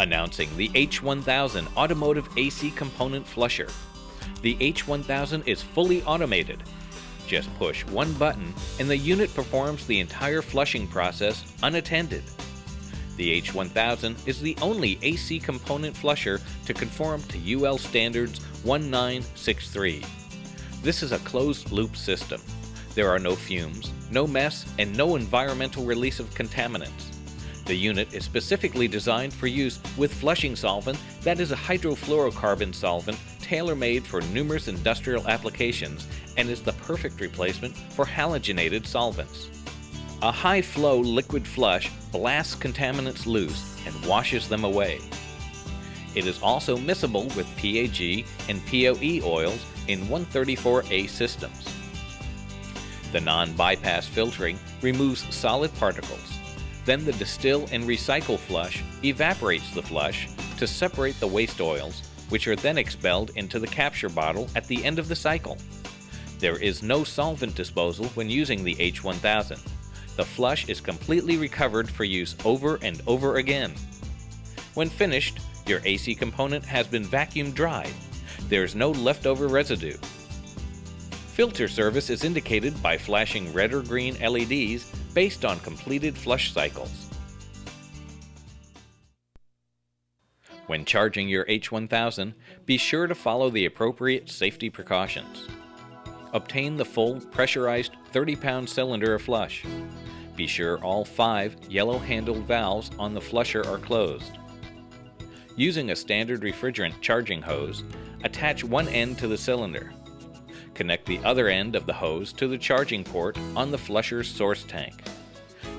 Announcing the H1000 Automotive AC Component Flusher. The H1000 is fully automated. Just push one button and the unit performs the entire flushing process unattended. The H1000 is the only AC component flusher to conform to UL standards 1963. This is a closed-loop system. There are no fumes, no mess, and no environmental release of contaminants. The unit is specifically designed for use with flushing solvent that is a hydrofluorocarbon solvent tailor-made for numerous industrial applications and is the perfect replacement for halogenated solvents. A high-flow liquid flush blasts contaminants loose and washes them away. It is also miscible with PAG and POE oils in 134A systems. The non-bypass filtering removes solid particles. Then the distill and recycle flush evaporates the flush to separate the waste oils, which are then expelled into the capture bottle at the end of the cycle. There is no solvent disposal when using the H1000. The flush is completely recovered for use over and over again. When finished, your AC component has been vacuum dried. There is no leftover residue. Filter service is indicated by flashing red or green LEDs based on completed flush cycles. When charging your H1000, be sure to follow the appropriate safety precautions. Obtain the full pressurized 30-pound cylinder of flush. Be sure all 5 yellow-handled valves on the flusher are closed. Using a standard refrigerant charging hose, attach one end to the cylinder. Connect the other end of the hose to the charging port on the flusher's source tank.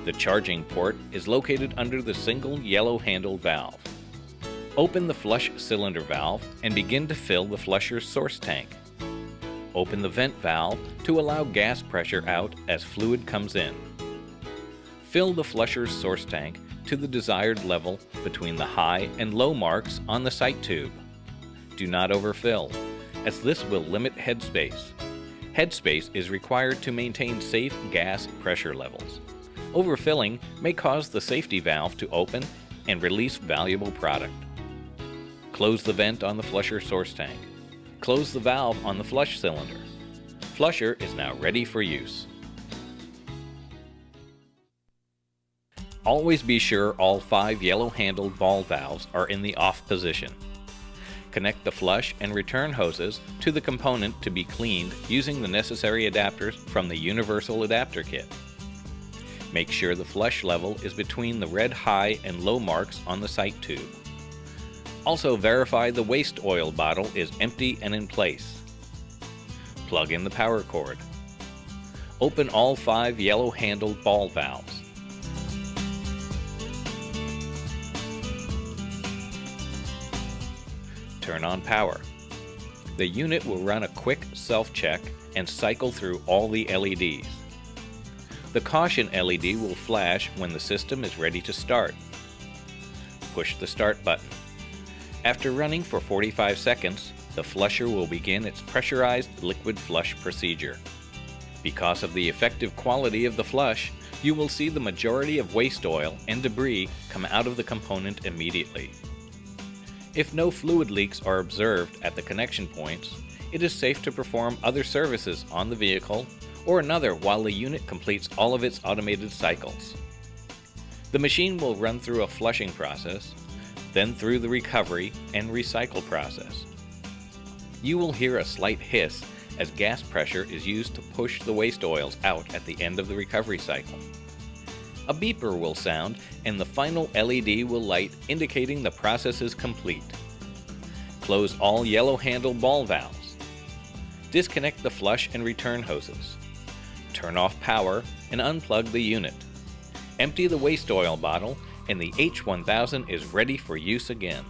The charging port is located under the single yellow-handled valve. Open the flush cylinder valve and begin to fill the flusher's source tank. Open the vent valve to allow gas pressure out as fluid comes in. Fill the flusher's source tank to the desired level between the high and low marks on the sight tube. Do not overfill, as this will limit headspace. Headspace is required to maintain safe gas pressure levels. Overfilling may cause the safety valve to open and release valuable product. Close the vent on the flusher source tank. Close the valve on the flush cylinder. Flusher is now ready for use. Always be sure all 5 yellow-handled ball valves are in the off position. Connect the flush and return hoses to the component to be cleaned using the necessary adapters from the Universal Adapter Kit. Make sure the flush level is between the red high and low marks on the sight tube. Also verify the waste oil bottle is empty and in place. Plug in the power cord. Open all 5 yellow-handled ball valves. Turn on power. The unit will run a quick self-check and cycle through all the LEDs. The caution LED will flash when the system is ready to start. Push the start button. After running for 45 seconds, the flusher will begin its pressurized liquid flush procedure. Because of the effective quality of the flush, you will see the majority of waste oil and debris come out of the component immediately. If no fluid leaks are observed at the connection points, it is safe to perform other services on the vehicle or another while the unit completes all of its automated cycles. The machine will run through a flushing process, then through the recovery and recycle process. You will hear a slight hiss as gas pressure is used to push the waste oils out at the end of the recovery cycle. A beeper will sound and the final LED will light indicating the process is complete. Close all yellow-handled ball valves. Disconnect the flush and return hoses. Turn off power and unplug the unit. Empty the waste oil bottle and the H1000 is ready for use again.